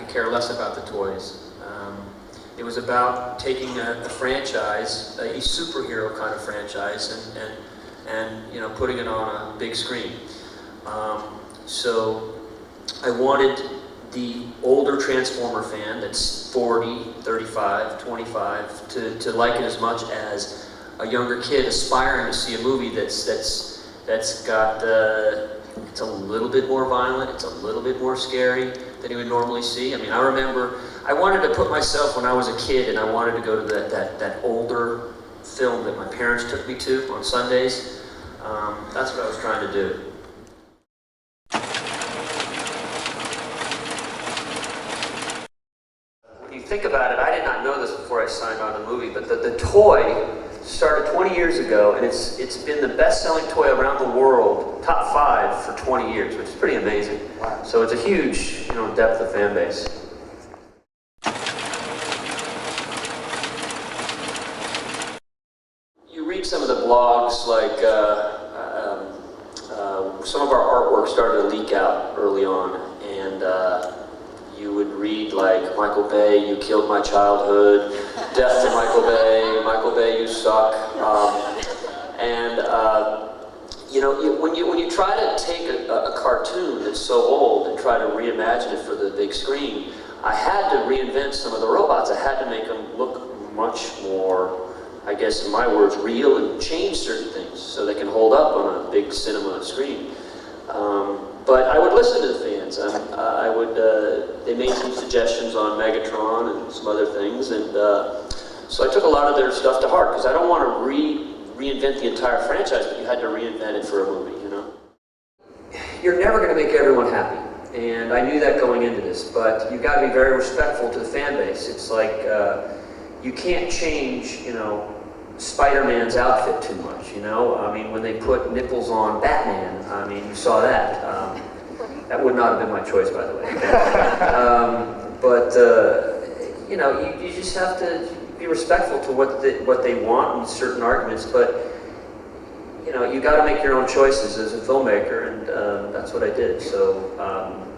care less about the toys. It was about taking a franchise, a superhero kind of franchise, and you know, putting it on a big screen. So I wanted the older Transformer fan that's 40, 35, 25 to like it as much as a younger kid aspiring to see a movie that's got it's a little bit more violent, it's a little bit more scary than you would normally see. I mean, I remember I wanted to put myself when I was a kid and I wanted to go to that older film that my parents took me to on Sundays. That's what I was trying to do. When you think about it, I did not know this before I signed on the movie, but the toy started 20 years ago, and it's been the best-selling toy around the world, top 5 for 20 years, which is pretty amazing. Wow. So it's a huge, you know, depth of fan base. You read some of the blogs, like some of our artwork started to leak out early on, and you would read like, Michael Bay, you killed my childhood, death to Michael Bay, you suck. You know, when you try to take a cartoon that's so old and try to reimagine it for the big screen, I had to reinvent some of the robots. I had to make them look much more, I guess in my words, real, and change certain things so they can hold up on a big cinema screen. But I would listen to the fans. They made some suggestions on Megatron and some other things, and so I took a lot of their stuff to heart, because I don't want to reinvent the entire franchise, but you had to reinvent it for a movie, you know? You're never going to make everyone happy, and I knew that going into this, but you got to be very respectful to the fan base. It's like, you can't change, you know, Spider-Man's outfit too much, you know? I mean, when they put nipples on Batman, I mean, you saw that. That would not have been my choice, by the way. You know, you just have to be respectful to what they want in certain arguments, but, you know, you got to make your own choices as a filmmaker, and that's what I did. So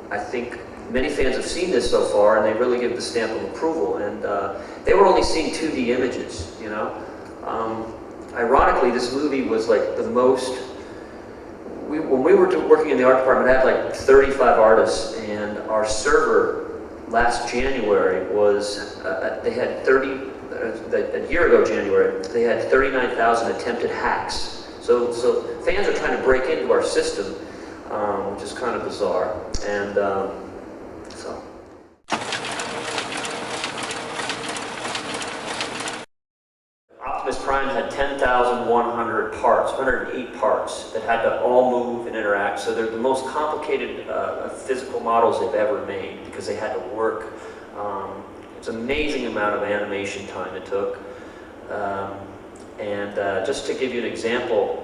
I think many fans have seen this so far, and they really give the stamp of approval, and they were only seeing 2D images, you know? Ironically, this movie was like the most, when we were working in the art department, I had like 35 artists, and our server last January was, they had a year ago January, they had 39,000 attempted hacks. So fans are trying to break into our system, which is kind of bizarre, and so. Optimus Prime had 10,100 parts, 108 parts that had to all move and interact. So they're the most complicated physical models they've ever made, because they had to work. It's an amazing amount of animation time it took. Just to give you an example,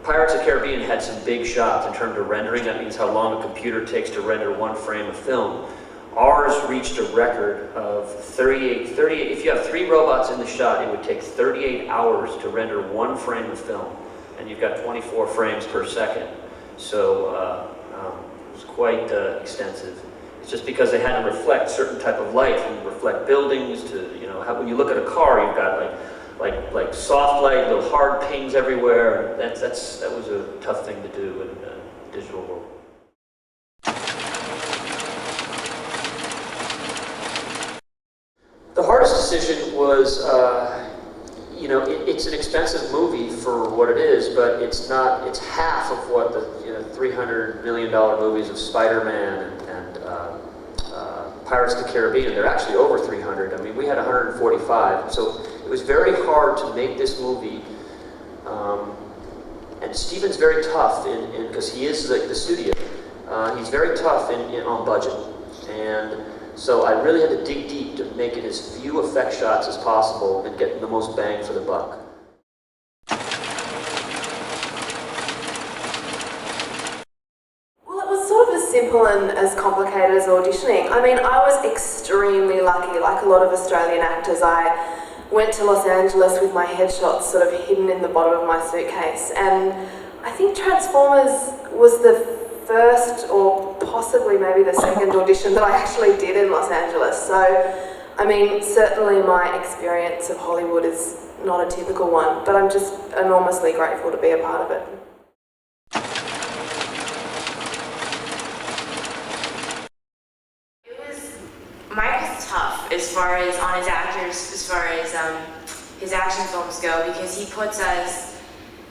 Pirates of the Caribbean had some big shots in terms of rendering. That means how long a computer takes to render one frame of film. Ours reached a record of 38, if you have 3 robots in the shot, it would take 38 hours to render one frame of film, and you've got 24 frames per second. So it was quite extensive. It's just because they had to reflect certain type of light, and reflect buildings to, you know, when you look at a car, you've got like soft light, little hard pings everywhere. That was a tough thing to do in the digital world. The hardest decision was, you know, it's an expensive movie for what it is, but it's not. It's half of what the $300 million movies of Spider-Man and Pirates of the Caribbean. They're actually over 300. I mean, we had 145. So it was very hard to make this movie. And Steven's very tough because he is like the studio. He's very tough on budget, and so I really had to dig deep to make it as few effect shots as possible and get the most bang for the buck. Well, it was sort of as simple and as complicated as auditioning. I mean, I was extremely lucky. Like a lot of Australian actors, I went to Los Angeles with my headshots sort of hidden in the bottom of my suitcase, and I think Transformers was the first or possibly maybe the second audition that I actually did in Los Angeles. So, I mean, certainly my experience of Hollywood is not a typical one, but I'm just enormously grateful to be a part of it. Mike was tough as far as on his actors, as far as his action films go, because he puts us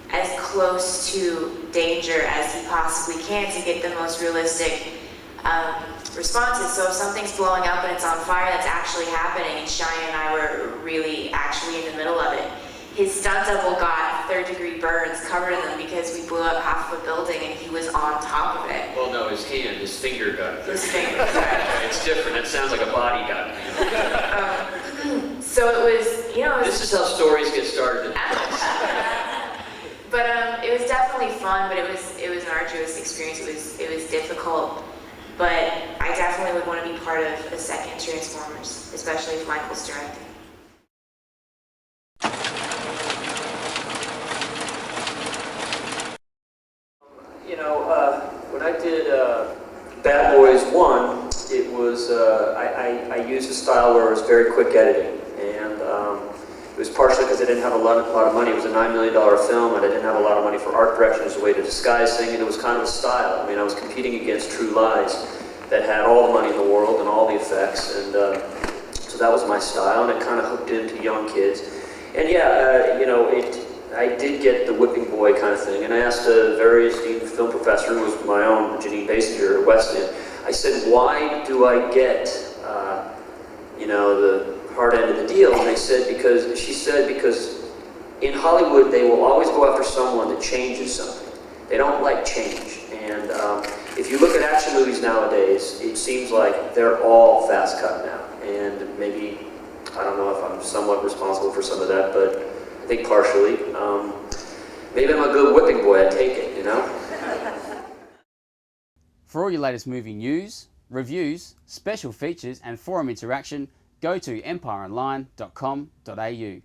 as close to danger as he possibly can to get the most realistic responses. So if something's blowing up and it's on fire, that's actually happening, and Cheyenne and I were really actually in the middle of it. His stunt double got third-degree burns covered in them because we blew up half of a building and he was on top of it. Well, no, his finger got it. His finger, right. It's different. It sounds like a body got it. So it was, you know, This is how stories get started. But it was definitely fun, but it was an arduous experience. It was difficult, but I definitely would want to be part of a second Transformers, especially if Michael's directing. You know, when I did Bad Boys 1, it was, I used a style where it was very quick editing, and it was partially because I didn't have a lot of money. It was a $9 million film, and I didn't have a lot of money for art direction as a way to disguise things, and it was kind of a style. I mean, I was competing against True Lies that had all the money in the world and all the effects, and so that was my style, and it kind of hooked into young kids. And yeah, you know, I did get the whipping boy kind of thing, and I asked a very esteemed film professor, who was my own, Janine Basinger at Weston. I said, why do I get, you know, the hard end of the deal? And she said, because in Hollywood, they will always go after someone that changes something. They don't like change. And if you look at action movies nowadays, it seems like they're all fast cut now. And maybe, I don't know if I'm somewhat responsible for some of that, but I think partially. Maybe I'm a good whipping boy, I take it, you know? For all your latest movie news, reviews, special features and forum interaction, go to empireonline.com.au.